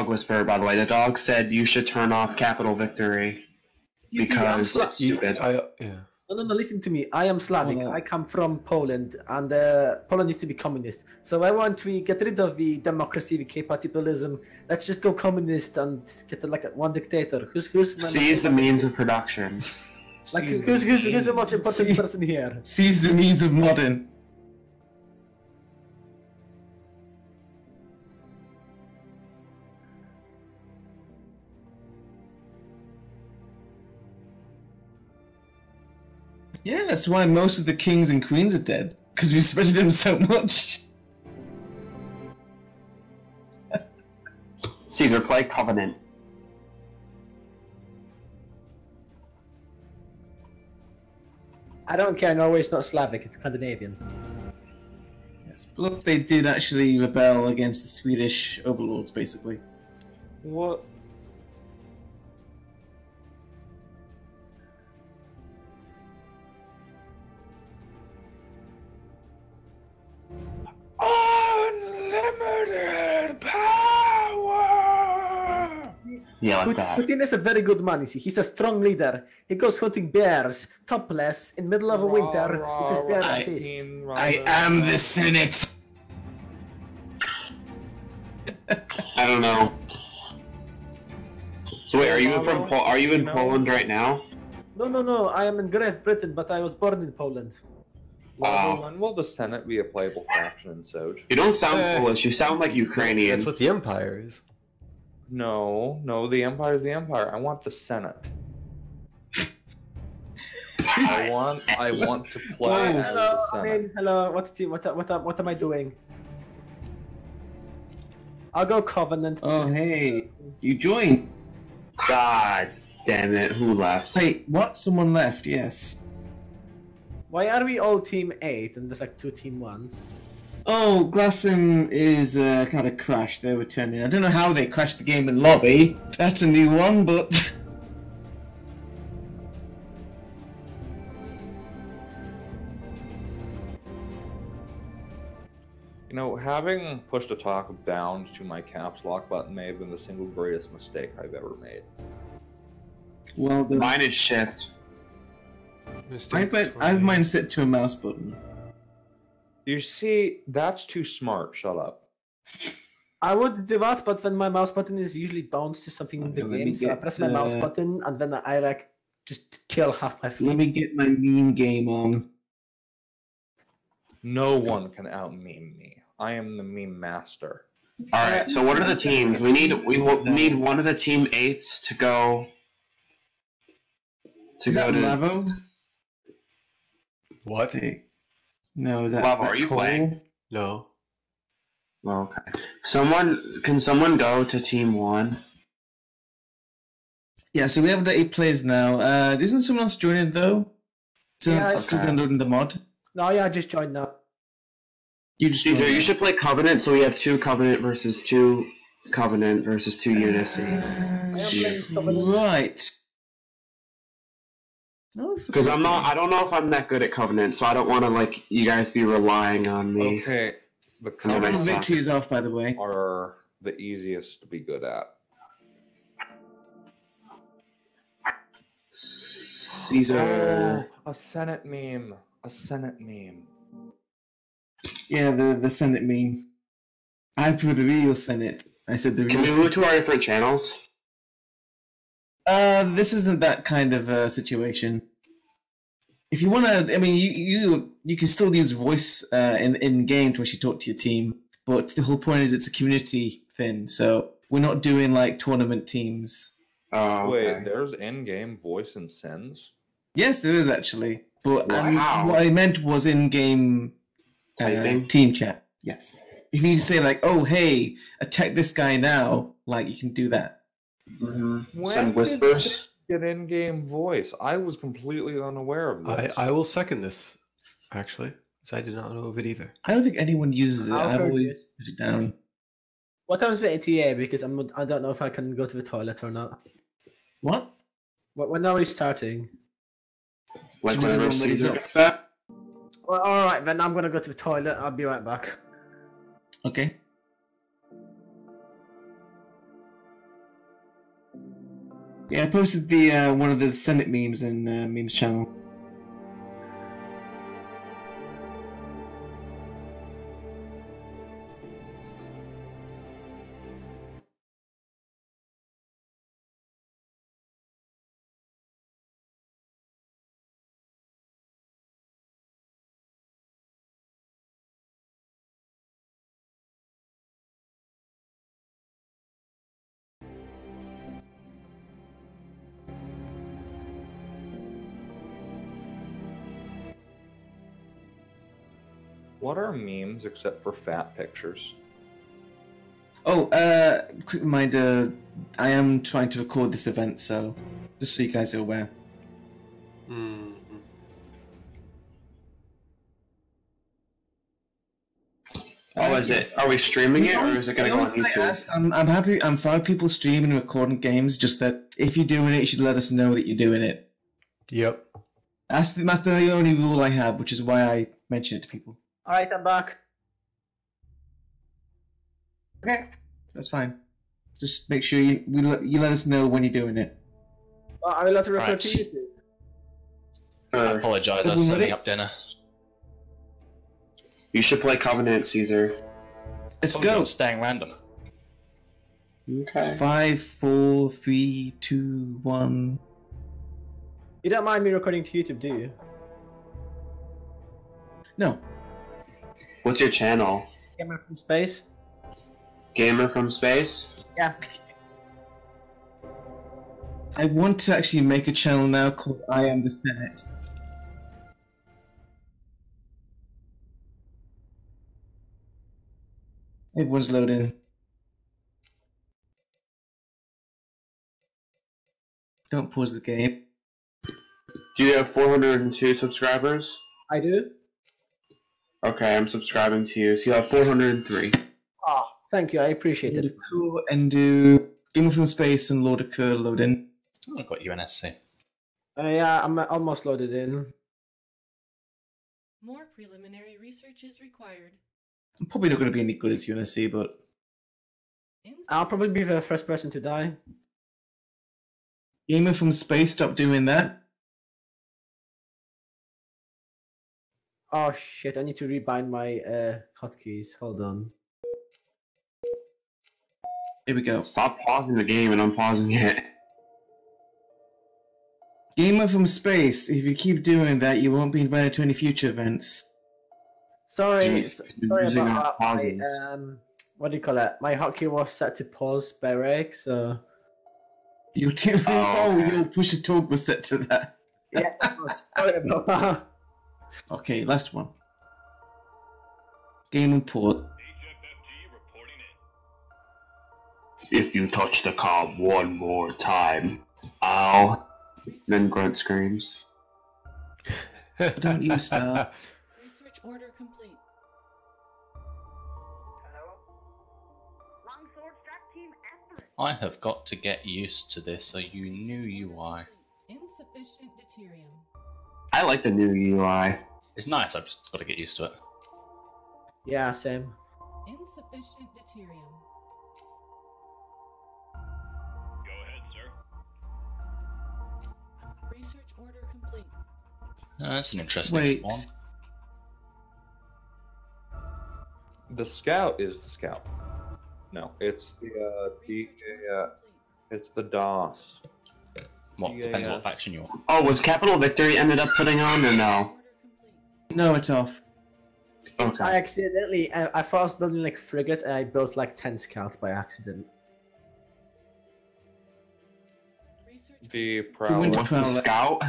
dog whisperer, by the way. The dog said you should turn off capital victory because it's stupid. Yeah. No, listen to me. I am Slavic. I come from Poland, and Poland needs to be communist. So I want to get rid of the democracy, the capitalism. Let's just go communist and get one dictator. Who's Seize the means of production. Like who's the most important person here? Seize the means of modern. Yeah, that's why most of the kings and queens are dead, because we respected them so much. Caesar, play Covenant. I don't care, Norway's not Slavic, it's Scandinavian. Yes, but they did actually rebel against the Swedish overlords, basically. What? Unlimited power! Yeah, like that. Putin is a very good man, you see. He's a strong leader. He goes hunting bears, topless, in middle of a winter, with his bare fists. I am the Senate! I don't know. So wait, are you in Poland right now? No, I am in Great Britain, but I was born in Poland. When will the Senate be a playable faction in Soj? You don't sound Polish, you sound like Ukrainian. That's what the Empire is. No, the Empire is the Empire. I want the Senate. I want to play as the Senate. Hello, what am I doing? I'll go Covenant. Oh, hey, you joined. God damn it, who left? Wait, what? Someone left, yes. Why are we all Team 8 and there's like 2 Team 1s? Oh, Glassem is kind of crashed. They're returning. I don't know how they crashed the game in lobby. That's a new one, but... You know, having pushed a talk down to my caps lock button may have been the single greatest mistake I've ever made. Well, mine is shift. I have mine set to a mouse button. You see, that's too smart. Shut up. I would do that, but then my mouse button is usually bound to something in the game, so I press my mouse button and then I like just kill half my fleet. Let me get my meme game on. No one can out-meme me. I am the meme master. Alright, so what are the teams? We need one of the Team 8s to go... Is that Lavo? What? No, that Lavo, are you playing? No. Okay. Can someone go to Team 1? Yeah, so we have the 8 players now. Isn't someone else joining though? So yeah, still downloading the mod. No, yeah, I just joined now. Caesar, you should play Covenant, so we have 2 Covenant versus 2 Covenant versus 2 UNSC. Right. Because I don't know if I'm that good at Covenant, so I don't want to like you guys be relying on me. Okay, the Covenant victory is off, by the way. Are the easiest to be good at. Caesar. Oh, a Senate meme. A Senate meme. Yeah, the Senate meme. I prefer the real Senate. I said the real. Can we move to our different channels? This isn't that kind of situation. If you want to, I mean, you can still use voice in game to actually talk to your team, but the whole point is it's a community thing, so we're not doing like tournament teams. Oh, okay. Wait, there's in-game voice and sends? Yes, there is actually, but Wow. what I meant was in-game team chat. Yes, if you need to say like, "Oh, hey, attack this guy now," like you can do that. Mm-hmm. Send whispers. Get in-game voice. I was completely unaware of this. I will second this, actually, because I did not know of it either. I don't think anyone uses it. I've always put it down. What time is the ETA? Because I don't know if I can go to the toilet or not. What? When are we starting? Like whenever Caesar gets back. Well, all right, then I'm gonna go to the toilet. I'll be right back. Okay. Yeah, I posted the one of the Senate memes in memes channel. What are memes except for fat pictures? Oh, quick reminder, I am trying to record this event, so just so you guys are aware. Mm-hmm. Oh, is it? Are we streaming it, or is it going to go on YouTube? I'm happy. I'm fine with people streaming and recording games. Just that if you're doing it, you should let us know that you're doing it. Yep. That's the only rule I have, which is why I mention it to people. All right, I'm back. Okay, that's fine. Just make sure you let us know when you're doing it. Well, I will let it record Right. to YouTube. I apologise, I was setting up dinner. You should play Covenant, Caesar. Let's Told you go. I'm staying random. Okay. 5, 4, 3, 2, 1. You don't mind me recording to YouTube, do you? No. What's your channel? Gamer from space. Gamer from Space? Yeah. I want to actually make a channel now called I Am the Senate. Everyone's loading. Don't pause the game. Do you have 402 subscribers? I do. Okay, I'm subscribing to you. So you have 403. Oh, thank you. I appreciate it. Cool, and do Gamer from Space and Lord of Kerr load in. I've got UNSC. Yeah, I'm almost loaded in. More preliminary research is required. I'm probably not going to be any good as UNSC, but I'll probably be the first person to die. Gamer from Space, stop doing that. Oh shit, I need to rebind my hotkeys. Hold on. Here we go. Stop pausing the game and unpausing it. Gamer from Space, if you keep doing that, you won't be invited to any future events. Sorry, Jeez, sorry using about our pauses. my, what do you call it? My hotkey was set to pause by Rick, so... Your team, okay. Your push to talk was set to that. Yes, I was. Sorry about that. Okay, last one. Game and port. If you touch the cob one more time, I'll... Then Grunt screams. Don't you stop. Research order complete. I have got to get used to this, you new UI. Insufficient deuterium. I like the new UI. It's nice, I've just got to get used to it. Yeah, same. Insufficient deuterium. Research order complete. That's an interesting Wait. one. The Scout is the Scout. No, it's the Research order it's the DOS. What, Yeah, depends yeah. what faction you're. Oh, was Capital Victory ended up putting on, or no? Order complete. No, it's off. I Okay. accidentally, I thought I was building like frigates and I built like 10 scouts by accident. Research The Winter Prowler. What's the Prowler. Scout?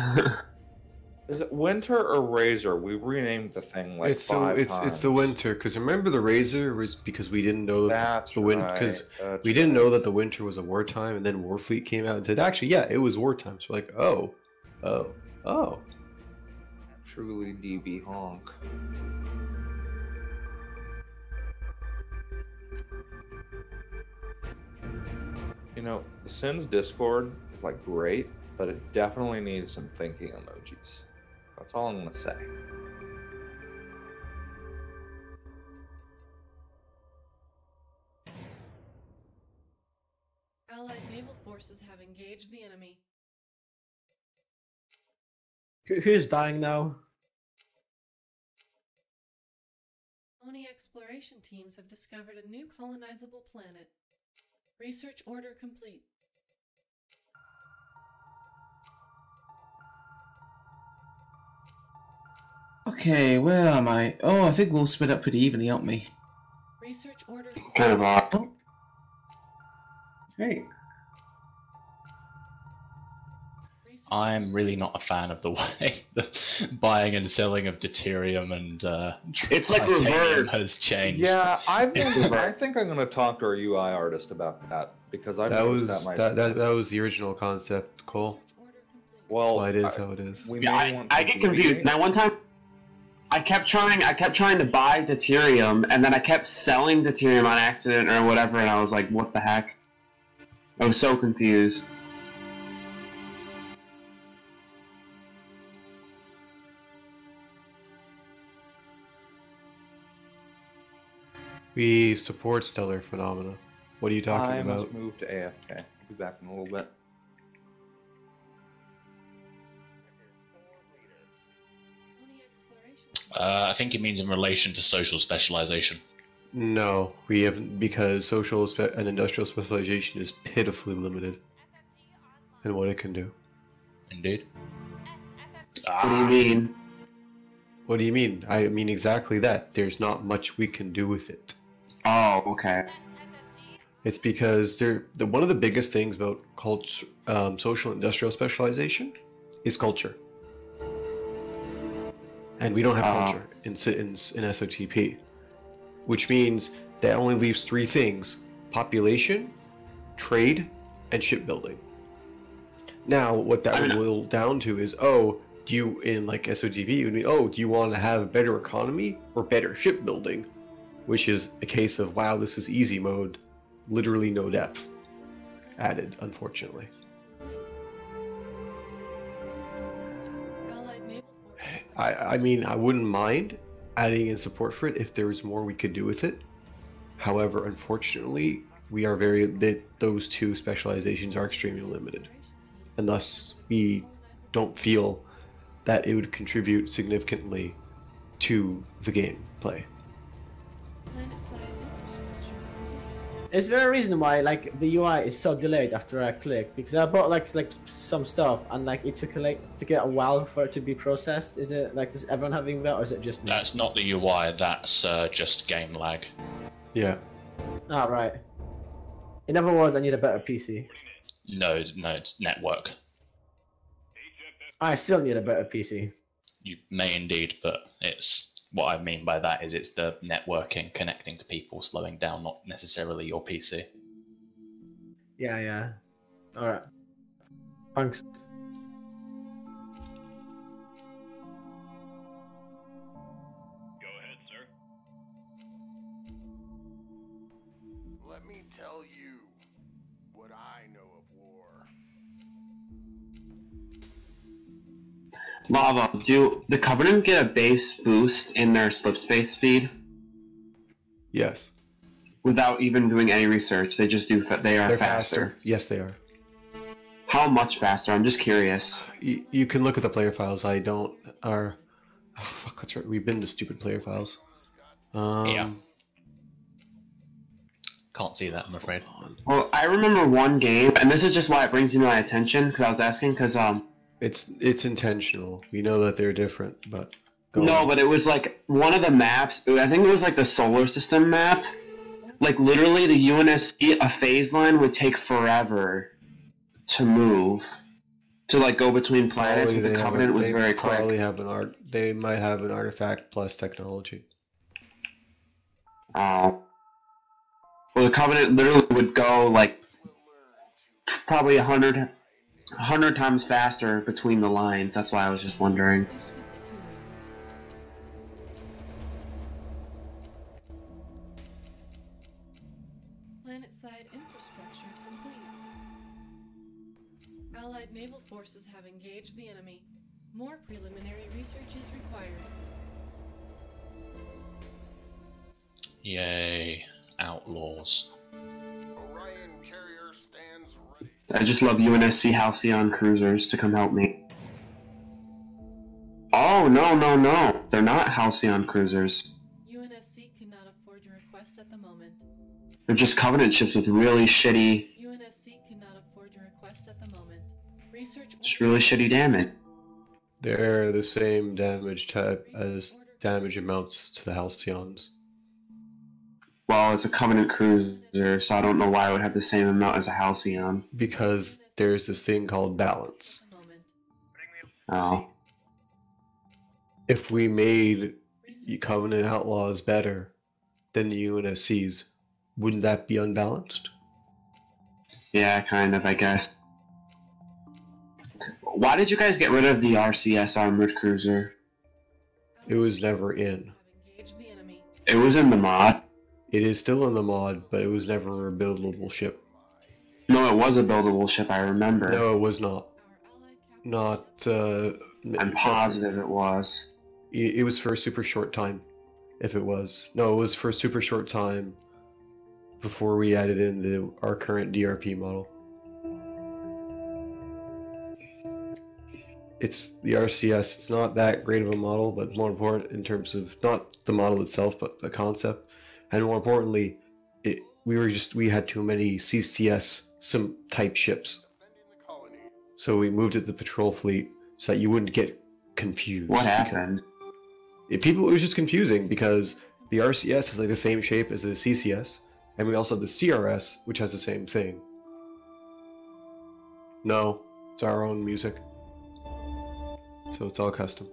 Is it Winter or Razor? We've renamed the thing like It's five the times. it's the winter, because remember the Razor was because we didn't know That's the winter, right. because That's we didn't right. know that the winter was a wartime, and then Warfleet came out and said, actually, yeah, it was wartime. So we're like, oh. Truly DB honk. You know, the Sims Discord is like great, but it definitely needs some thinking emojis. That's all I'm gonna say. Allied naval forces have engaged the enemy. Who's dying now? Oni exploration teams have discovered a new colonizable planet. Research order complete. Okay, where am I? Oh, I think we'll split up pretty evenly, aren't we? Research order Kind of odd. Oh. Great. Research I'm really not a fan of the way the buying and selling of deuterium and It's like titanium reverse. has changed. Yeah, I Right. think I'm going to talk to our UI artist about that because I've That noticed was that myself. that was the original concept, Cole. order complete. Well, That's why it is I- how it is. we Yeah, may want I to get confused. deviate. Now, one time, I kept trying to buy deuterium, and then I kept selling deuterium on accident or whatever, and I was like, what the heck? I was so confused. We support stellar phenomena. What are you talking I about? must move to AFK. I'll be back in a little bit. Oni exploration. I think it means in relation to social specialization. No, we haven't, because social and industrial specialization is pitifully limited in what it can do. Indeed. What do you mean? What do you mean? I mean exactly that. There's not much we can do with it. Oh, okay. It's because one of the biggest things about culture, social industrial specialization is culture, and we don't have culture in SOTP, which means that only leaves three things: population, trade, and shipbuilding. Now, what that would boil down to is, do you, in like SOTP, it would be, do you want to have a better economy or better shipbuilding? Which is a case of, wow, this is easy mode, literally no depth added, unfortunately. Allied naval forces. I mean, I wouldn't mind adding in support for it if there was more we could do with it. However, unfortunately, we are those two specializations are extremely limited, and thus we don't feel that it would contribute significantly to the gameplay. Planet-side infrastructure. Is there a reason why like the UI is so delayed after I click? Because I bought like some stuff and like it took to get a while for it to be processed. Is it like, does everyone having that, or is it just me? That's not the UI, that's just game lag. Yeah. Ah, right. In other words, I need a better PC. No, it's network. I still need a better PC. You may indeed, but it's what I mean by that is it's the networking connecting to people slowing down, not necessarily your PC. Yeah. Alright. Thanks. Let me tell you what I know of war. Lava, do the Covenant get a base boost in their slip space speed Yes. without even doing any research? They just do. They are They're faster. Yes, they are. How much faster? I'm just curious. You can look at the player files. I don't. Oh, fuck, that's right. We've been to stupid player files. Yeah. Can't see that, I'm afraid. Well, I remember one game, and this is just why it brings you to my attention because I was asking because It's intentional. We know that they're different, but go no, on. but it was like one of the maps. I think it was like the solar system map. Like literally, the UNSC a phase line would take forever to move, to like go between planets. But the Covenant was very quick. They might have an artifact plus technology. Well, the Covenant literally would go like probably 100 times faster between the lines. That's why I was just wondering. Planet-side infrastructure complete. Allied naval forces have engaged the enemy. More preliminary research is required. Yay, outlaws. Orion carrier stands I just love UNSC Halcyon cruisers to come help me. Oh, no. They're not Halcyon cruisers. UNSC cannot afford your request at the moment. They're just Covenant ships with really shitty, UNSC cannot afford your request at the moment. Research just really shitty damage. They're the same damage type as damage amounts to the Halcyons. Well, it's a Covenant cruiser, so I don't know why it would have the same amount as a Halcyon. Because there's this thing called balance. Oh. If we made Covenant Outlaws better than the UNSCs, wouldn't that be unbalanced? Yeah, kind of, I guess. Why did you guys get rid of the RCS armored cruiser? It was never in. It was in the mod. It is still in the mod, but it was never a buildable ship. No, it was a buildable ship, I remember. No, it was not. Not, I'm positive it was. It was for a super short time, if it was. No, it was for a super short time before we added in our current DRP model. It's the RCS, it's not that great of a model, but more important in terms of not the model itself, but the concept. And more importantly, we had too many CCS sim type ships. So we moved it to the patrol fleet so that you wouldn't get confused. What happened? It was just confusing because the RCS has like the same shape as the CCS, and we also have the CRS, which has the same thing. No, it's our own music. So it's all custom.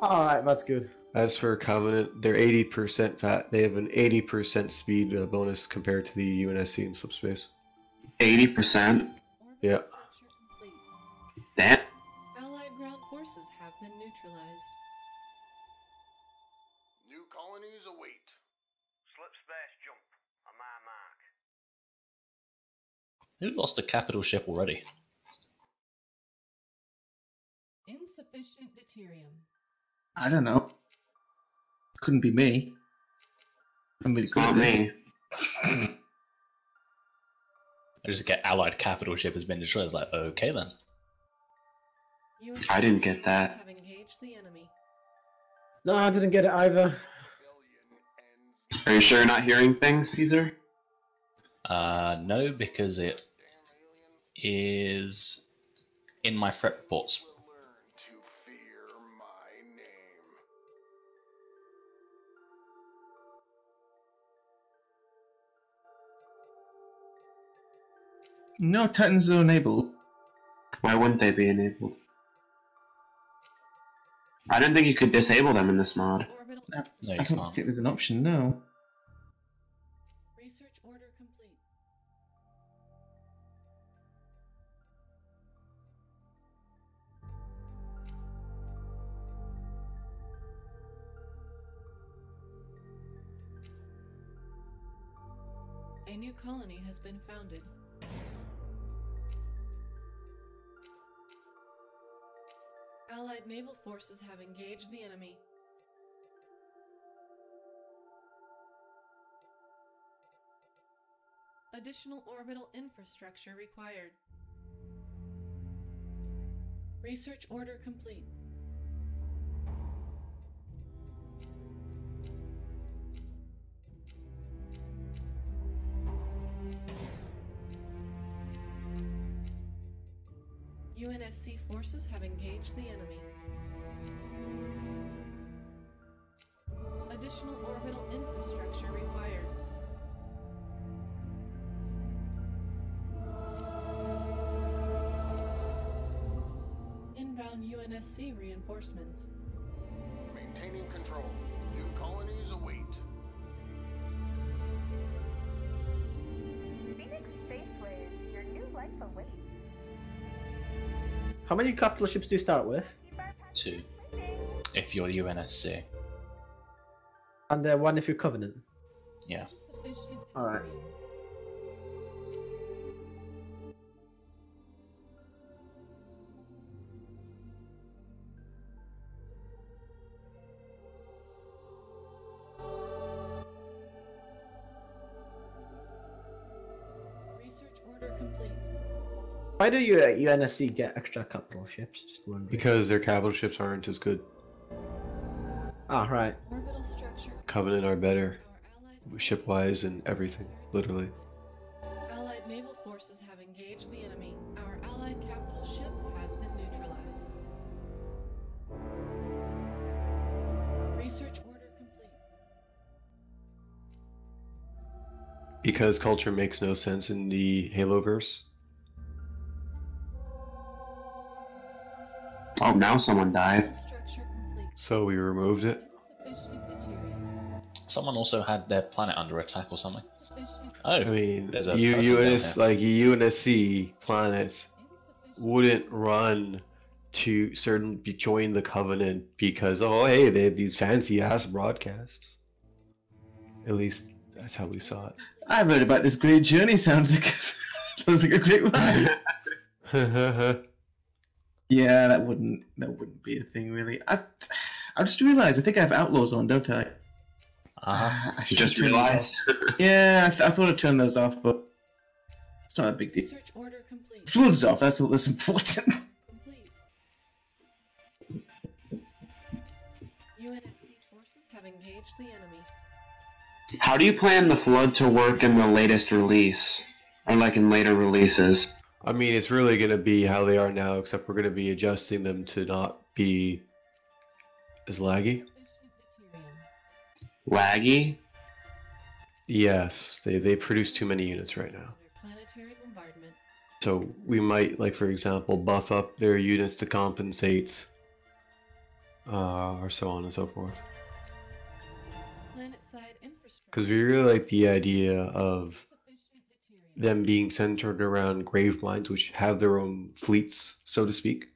Alright, that's good. As for Covenant, they're 80% fat. They have an 80% speed bonus compared to the UNSC in subspace. 80%? Yeah. That? Allied ground forces have been neutralized. New colonies await. Slip smash jump on my mark. Who lost a capital ship already? Insufficient deuterium. I don't know. Couldn't be me. I'm really It's good not at this. me. I just get Allied capital ship has been destroyed. It's like, okay then. I didn't get that. Have engaged the enemy. No, I didn't get it either. Are you sure you're not hearing things, Caesar? No, because it is in my threat reports. Learn to fear my name. No, Titans are enabled. Why wouldn't they be enabled? I didn't think you could disable them in this mod. Orbital No, you I don't can't. think there's an option, no. research order complete. A new colony has been founded. Allied naval forces have engaged the enemy. Additional orbital infrastructure required. Research order complete. UNSC forces have engaged the enemy. Additional orbital infrastructure required. Inbound UNSC reinforcements. Maintaining control. New colonies await. Phoenix Spaceways, your new life awaits. How many capital ships do you start with? 2. If you're UNSC. And one if you're Covenant. Yeah. Sufficient Alright. deuterium. Research order complete. Why do you UNSC get extra capital ships? Just wondering. Because their capital ships aren't as good. Ah, right. Orbital structure. Covenant are better, Our allies ship-wise and everything, literally. Allied naval forces have engaged the enemy. Our allied capital ship has been neutralized. Research order complete. Because culture makes no sense in the Haloverse. Oh, now someone died. Orbital structure complete. So we removed it. Insufficient deuterium. Someone also had their planet under attack or something. Insufficient. Oh, I mean, there's a person down UNS, there. like UNSC planets Insufficient. wouldn't run to join the Covenant because, oh hey, they have these fancy ass broadcasts. At least that's how we saw it. I've heard about this great journey. Sounds like a great ride. Yeah, that wouldn't be a thing really. I just realized I think I have outlaws on, don't I? I should Just turn those realized. off. Yeah, I thought I'd turn those off, but it's not a big deal. Research order complete. Floods off. That's all that's important. Complete. UNSC forces have engaged the enemy. How do you plan the flood to work in the latest release? Or like in later releases? I mean, it's really going to be how they are now, except we're going to be adjusting them to not be as laggy. Insufficient deuterium. Laggy? Yes, they produce too many units right now. Under planetary bombardment. So we might, like for example, buff up their units to compensate, or so on and so forth. Planet-side infrastructure. Because we really like the idea of Insufficient deuterium. them being centered around grave mines, which have their own fleets, so to speak.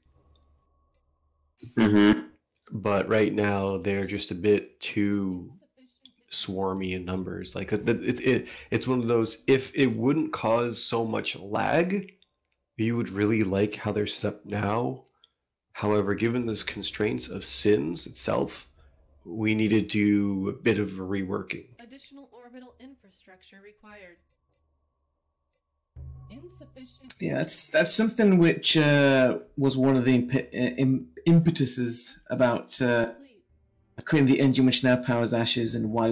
Mm-hmm. But right now, they're just a bit too swarmy in numbers. Like it's one of those. If it wouldn't cause so much lag, you would really like how they're set up now. However, given the constraints of Sins itself, we need to do a bit of a reworking. Additional orbital infrastructure required. Insufficient. Yeah, that's something which was one of the impetuses about Complete. creating the engine which now powers Ashes, and why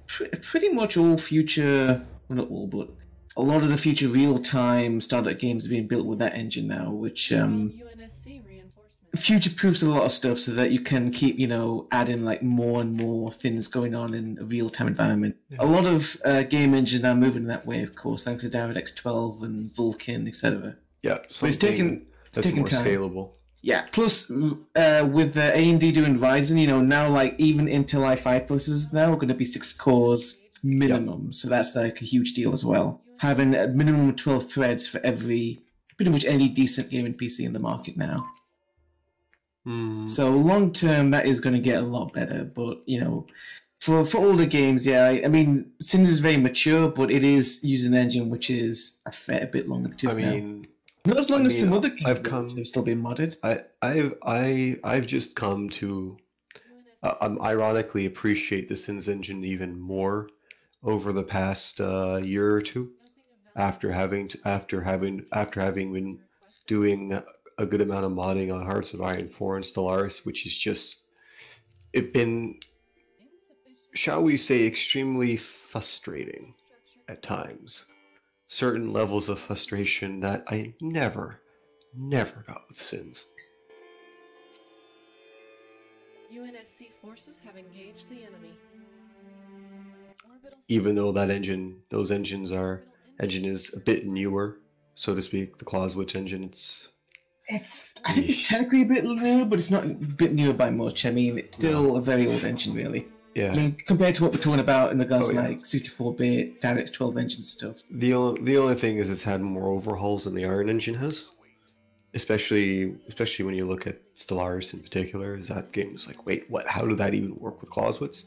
pretty much all future, well, not all, but a lot of the future real-time startup games are being built with that engine now, which UNSC reinforcements. future-proofs a lot of stuff so that you can keep, adding like more and more things going on in a real-time environment. Yeah. A lot of game engines are moving that way, of course, thanks to DirectX 12 and Vulkan, etc. Yeah, But it's something that's taking more time. scalable. Yeah, plus with AMD doing Ryzen, now like even Intel i5 processors now are going to be 6 cores minimum, so that's like a huge deal as well. Having a minimum of 12 threads for pretty much any decent gaming PC in the market now. So long term, that is going to get a lot better. But for older games, yeah, I mean, Sims is very mature, but it is using an engine which is a fair bit longer than tooth I now. mean, Not as long as some other games I've that come- have still been modded. I've just come to ironically appreciate the Sins engine even more over the past year or two, after having been doing a good amount of modding on Hearts of Iron 4 and Stellaris, which is just been, shall we say, extremely frustrating at times. Certain levels of frustration that I never got with Sins. UNSC forces have engaged the enemy. Orbital Even though engine is a bit newer, so to speak, the Clausewitz engine, I think it's technically a bit newer, but it's not a bit newer by much. I mean, it's still a very old engine, really. yeah. I mean, compared to what we're talking about in regards Oh, to yeah. like 64-bit, DirectX 12 engine stuff. The only thing is it's had more overhauls than the Iron engine has. Especially when you look at Stellaris in particular, is that game is like, wait, what? How did that even work with Clausewitz?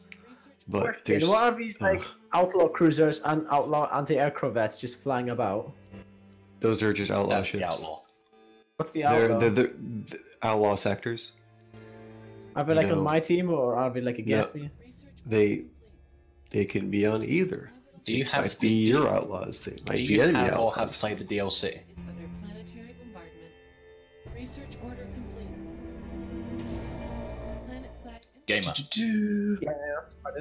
But Question, there's what are these like outlaw cruisers and outlaw anti-air corvettes just flying about? those are just outlaw That's ships. the outlaw. What's the They're outlaw? the outlaw sectors. Are they like No. on my team or are they like against me? They can be on either. Do you have Might be your outlaws. They Do might you be enemy have or have outlaws. played the DLC? is under planetary Research order complete. Planet side Gamer,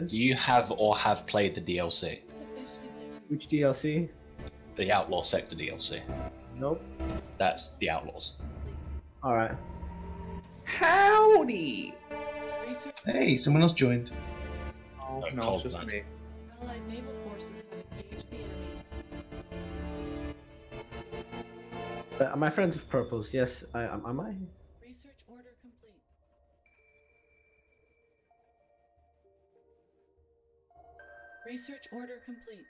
do you have or have played the DLC? insufficient. Which DLC? The Outlaw Sector DLC. Nope. That's the Outlaws. All right. Howdy! Research Hey, someone else joined. Oh, Oh, no, cold it's just blood. me. Allied naval forces have engaged the enemy. Am I friends with Purples? Yes, I am. Am I? Research order complete. Research order complete.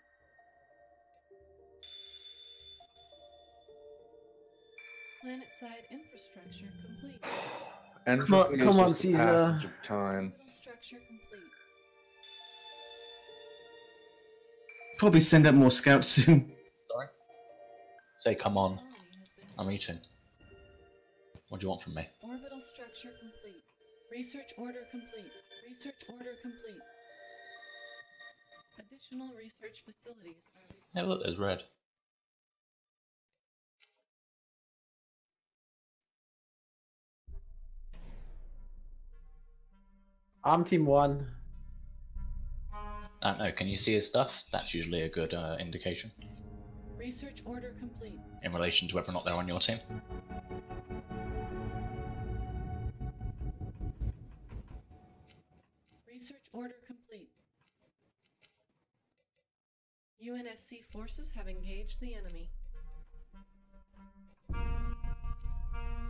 Planet side infrastructure complete. Entropy come is on, just the Caesar. passage of time. Orbital structure complete. Probably send out more scouts soon. Sorry? Say, come on. Colony has been I'm eating. What do you want from me? Orbital structure complete. Research order complete. Research order complete. Additional research facilities are required. Hey, look, there's red. I'm Team 1. I don't know, can you see his stuff? That's usually a good indication Research order complete. in relation to whether or not they're on your team. Research order complete. UNSC forces have engaged the enemy.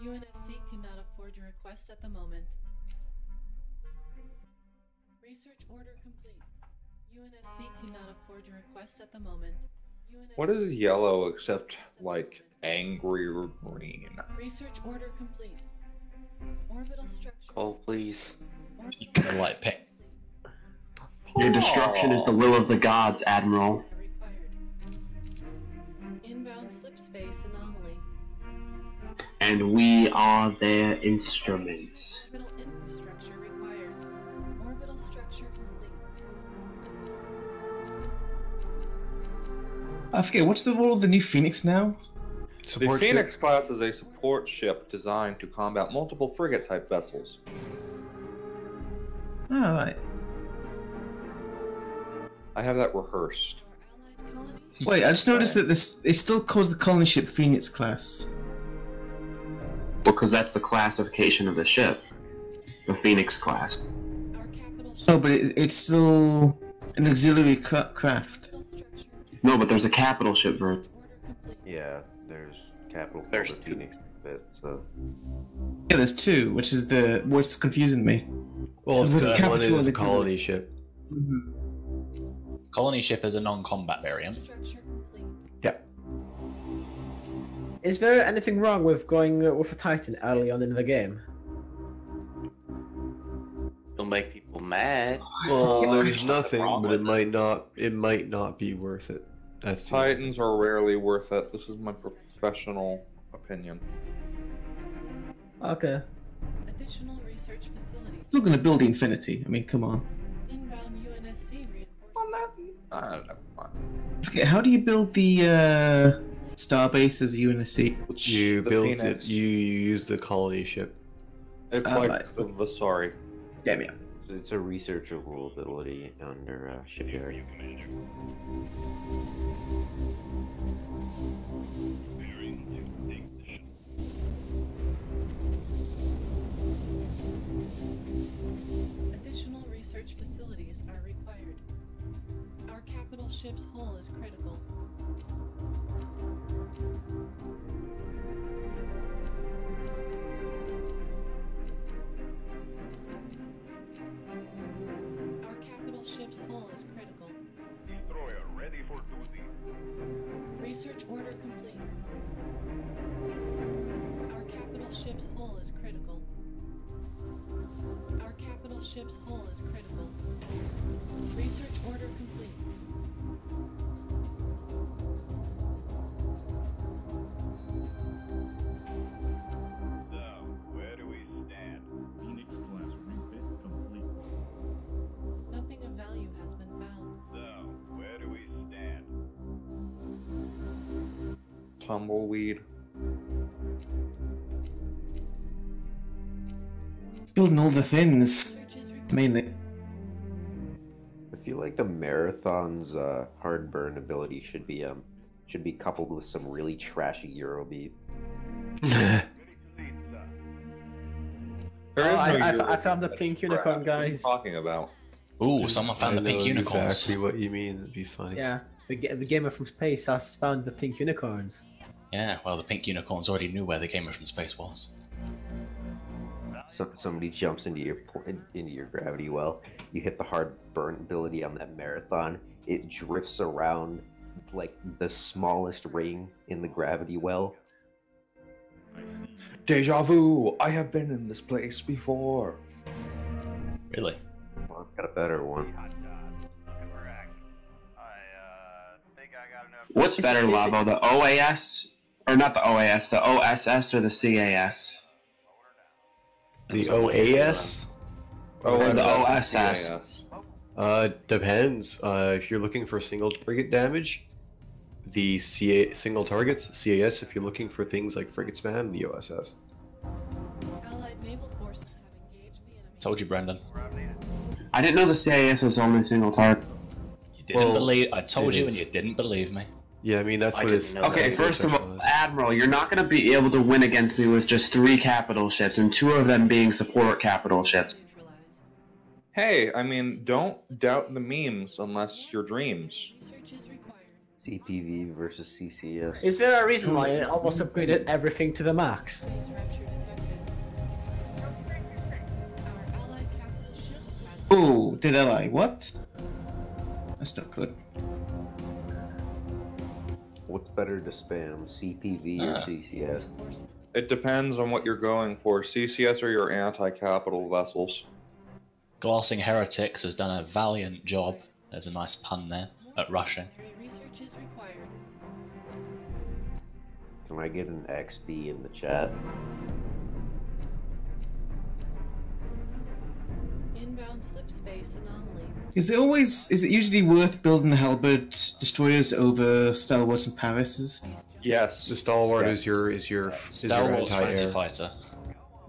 UNSC cannot afford your request at the moment. Research order complete. UNSC cannot afford your request at the moment. UNSC What is yellow except, like, angry or green? Research order complete. Orbital structure. Call, please. You can light pink. Your destruction is the will of the gods, Admiral. Required. Inbound slip space anomaly. And we are their instruments. Orbital infrastructure required. Orbital structure complete. I forget, what's the role of the new Phoenix now? The Support Phoenix ship. class is a support ship designed to combat multiple frigate-type vessels. Oh, right. I have that rehearsed. Our allies' colony. Wait, I just noticed that this it still calls the colony ship Phoenix class. Because that's the classification of the ship. The Phoenix class. Our capital ship. Oh, but it's still an auxiliary craft. Orbital structure. No, but there's a capital ship version. Order complete. Yeah, there's capital There's for the two. Phoenix bit, so Yeah, there's two, which is what's confusing me. Well, it's With the good. One capital is a and the colony ship. Colony ship is a non-combat variant. Structure complete. Is there anything wrong with going with a Titan early on in the game? It'll make people mad. Well, Well, there's there's nothing nothing, wrong but with it might not. It might not be worth it. That's the- Titans are rarely worth it. This is my professional opinion. Okay. Additional research facilities. Still gonna build the Infinity. I mean, come on. Inbound UNSC reinforcements. Okay, how do you build the starbase as a UNSC? You The built Phoenix. it. You use the colony ship. It's Ah, like right. the Vasari. Yeah, yeah. it's a researchable ability under shipyard. Additional research facilities are required. Our capital ship's hull is critical. Our capital ship's hull is critical. Destroyer ready for duty. Research order complete. Our capital ship's hull is critical. Our capital ship's hull is critical. Research order complete. Now, where do we stand? Phoenix class refit complete. Nothing of value has been found. Now, where do we stand? Tumbleweed. building all the things, Research is required. mainly. I feel like the marathon's hard burn ability should be coupled with some really trashy Eurobeat. There is no I Euro found the beat. pink That's unicorn, crap. What are you guys. talking about? Ooh, someone found the I pink know unicorns. exactly what you mean. It'd be funny. Yeah, the gamer from space has found the pink unicorns. Yeah, well, the pink unicorns already knew where the gamer from space was. Somebody jumps into your gravity well. You hit the hard burn ability on that marathon. It drifts around like the smallest ring in the gravity well. I see. Deja vu! I have been in this place before. Really? Well, I've got a better one. What's Is better, it- is Lavo? The OAS, or not the OAS, the OSS or the CAS? The OAS? Or the that's OSS. CAS. Depends. If you're looking for single target damage, the single targets, CAS. If you're looking for things like frigate spam, the OSS. Allied naval forces have engaged the enemy. Told you, Brendan. I didn't know the CAS was only single target. You didn't Well, believe. I told it you, is. and you didn't believe me. Yeah, I mean that's I what didn't it's. know Okay, that. first of all, Admiral, you're not going to be able to win against me with just 3 capital ships, and 2 of them being support capital ships. Neutralized. Hey, I mean, don't doubt the memes unless your dreams. Research is required. CPV versus CCS. Is there a reason why I almost upgraded everything to the max? Space rapture detected. Our allied capital ship has Oh, did I? What? That's not good. What's better to spam, CPV or CCS? reinforcements. It depends on what you're going for. CCS or your anti-capital vessels. Glassing Heretics has done a valiant job. There's a nice pun there at rushing. Research is required. Can I get an XD in the chat? Inbound slip space anomaly. Is it usually worth building the halberd destroyers over Stalwarts and Paris's? Yes. The Stalwart Yeah. is your Star Wars anti-air. Friendly Fighter.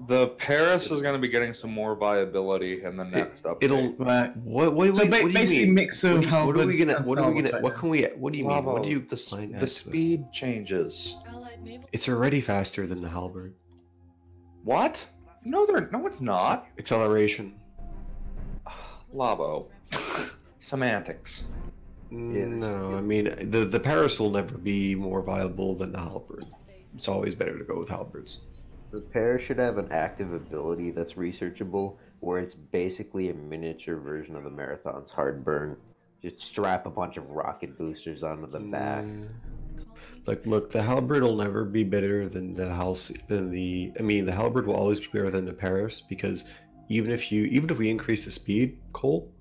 The Paris is going to be getting some more viability in the next update. It'll. Right. What do So we? What do you basically, mean? mix of What are we halberds gonna? and What are we Stalwarts gonna? right What now. can we? What do you mean? What do you? Bravo, define the as? speed changes. Allied naval. It's already faster than the halberd. What? No, no, it's not. Acceleration. Labo. Semantics. No, I mean the Paris will never be more viable than the halberd. It's always better to go with halberds. The pair should have an active ability that's researchable, where it's basically a miniature version of the Marathon's hard burn. Just strap a bunch of rocket boosters onto the back. Look, the halberd will never be better than the the halberd will always be better than the Paris, because even if we increase the speed, Cole,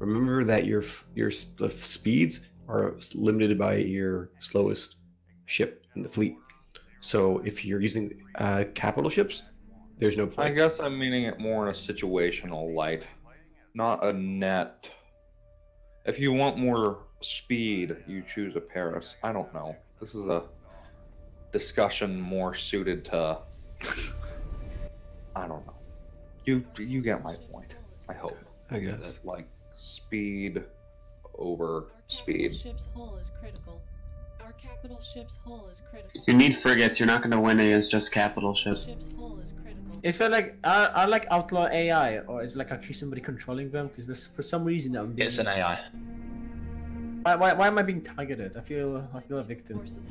remember that the speeds are limited by your slowest ship in the fleet. So if you're using capital ships, there's no I point. guess I'm meaning it more in a situational light, not a net. If you want more speed, you choose a Paris. I don't know. This is a discussion more suited to. I don't know. You get my point. I hope. I guess. Like speed over Our speed. capital ship's hull is critical. Our capital ship's hull is critical. You need frigates, you're not going to win against just capital ships. Ship's hull is critical. Is there like are like outlaw AI, or is it like actually somebody controlling them? Because for some reason I'm being... It's an AI. Why am I being targeted? I feel a victim. Forces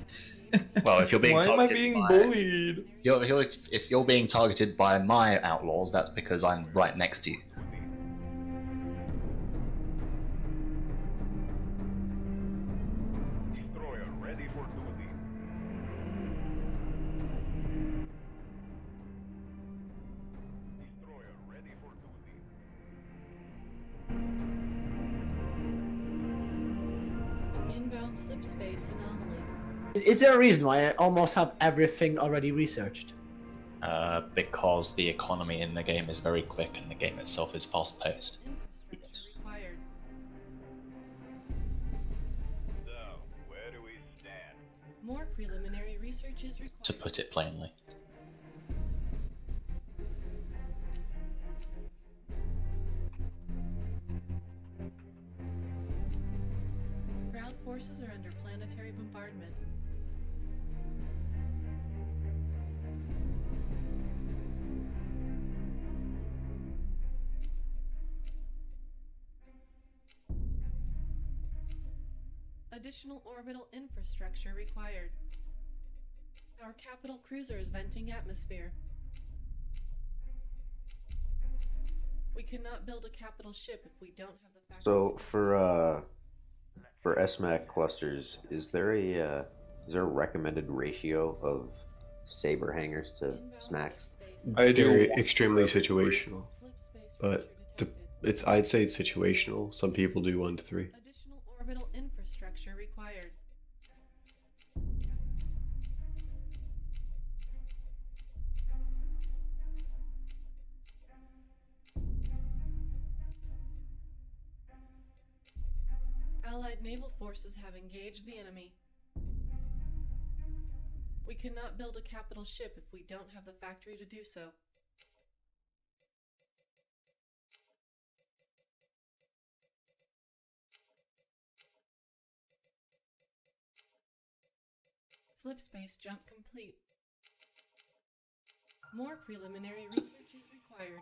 Well, if you're being Why am I targeted being by, bullied? if you're being targeted by my outlaws, that's because I'm right next to you. Destroyer ready for duty. Destroyer ready for duty. Inbound slip space anomaly. Is there a reason why I almost have everything already researched? Because the economy in the game is very quick and the game itself is fast-paced. Infrastructure required. So, where do we stand? More preliminary research is required. To put it plainly. forces are under planetary bombardment. Additional orbital infrastructure required. Our capital cruiser is venting atmosphere. We cannot build a capital ship if we don't have the factory. So for SMAC clusters, is there a recommended ratio of saber hangers to smacks? I do extremely situational, but I'd say it's situational. Some people do 1 to 3. Additional orbital infrastructure required. Allied naval forces have engaged the enemy. We cannot build a capital ship if we don't have the factory to do so. Slip space jump complete. More preliminary research is required.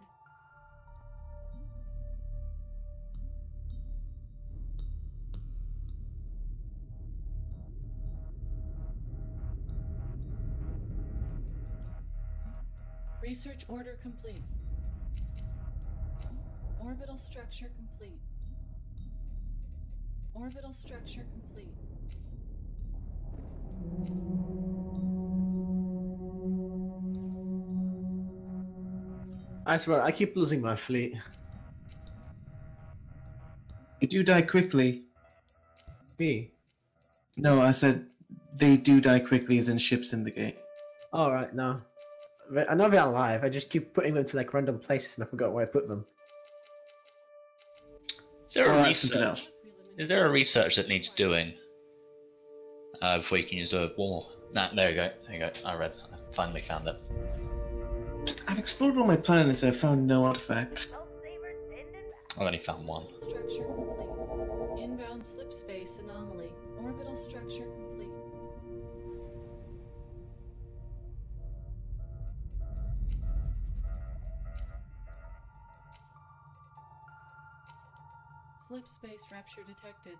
Research order complete. Orbital structure complete. Orbital structure complete. I swear, I keep losing my fleet. They do die quickly. Me? No, I said they do die quickly as in ships in the game. Alright, no. I know they're alive, I just keep putting them to like random places and I forgot where I put them. Is there Oh, a that's something research? else. Is there a research that needs doing before you can use the war? Nah, there you go. There you go. I finally found it. I've explored all my planets and I've found no artifacts. I've only found one. Structure complete. Inbound slip space anomaly. Orbital structure complete. Slip space rapture detected.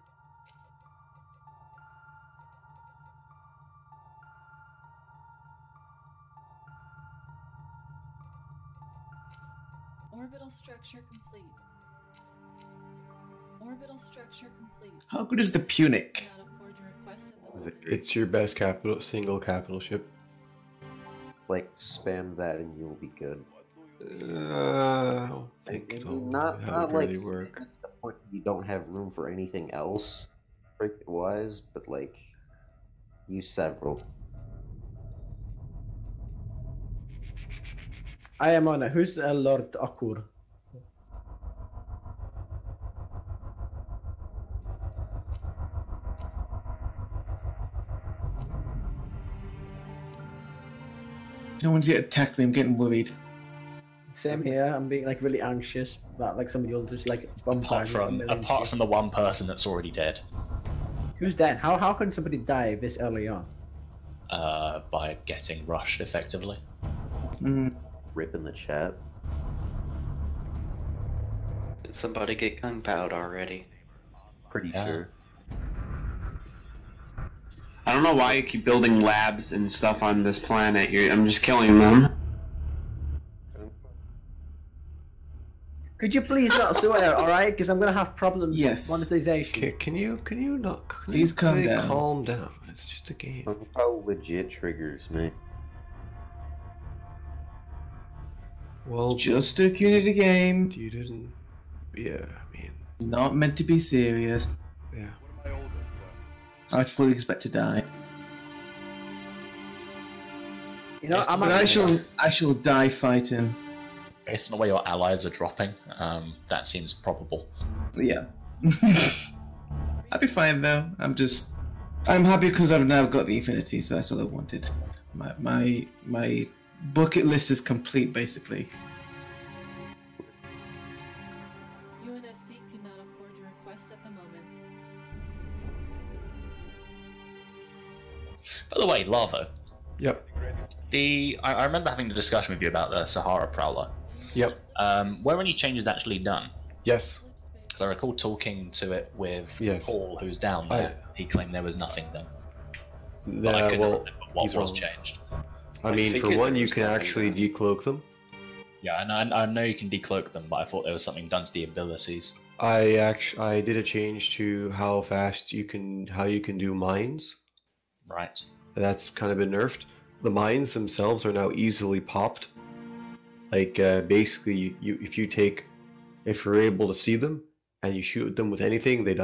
Orbital structure complete. Orbital structure complete. How good is the Punic? Cannot afford your request at the moment. It's your best single capital ship. Like, spam that and you'll be good. I don't think it'll Not really like work. the point you don't have room for anything else, wise, but like use several. I am on it. Who's Lord Akur? No one's yet attacked me, I'm getting worried. Same here. I'm being like really anxious about like somebody else just like Apart from the one person that's already dead. Who's dead? How can somebody die this early on? By getting rushed effectively. Rip in the chat. Did somebody get gunpowder already? Pretty sure. I don't know why you keep building labs and stuff on this planet. I'm just killing them. Could you please not swear, alright? Because I'm gonna have problems Yes. with monetization. Can you not? Please calm down. Calm down. It's just a game. How legit triggers, man. Well, Just a community game. you didn't. Yeah, I mean, Not meant to be serious. yeah. I fully expect to die. You know, I'm But I shall die fighting. Based on the way your allies are dropping, that seems probable. Yeah. I'll be fine though. I'm happy because I've now got the Infinity, so that's all I wanted. My bucket list is complete, basically. UNSC cannot afford your request at the moment. By the way, Lavo. Yep. I remember having a discussion with you about the Sahara Prowler. Yep. Were any changes actually done? Yes. Because I recall talking to it with Yes. Paul, who's down there. He claimed there was nothing done. But I couldn't Well, remember what he's was wrong. changed. I mean, for figured one, there you was can nothing actually done. decloak them. Yeah, I know you can decloak them, but I thought there was something done to the abilities. I did a change to how you can do mines. Right. That's kind of been nerfed. The mines themselves are now easily popped. Like basically, if you're able to see them and you shoot them with anything, they die.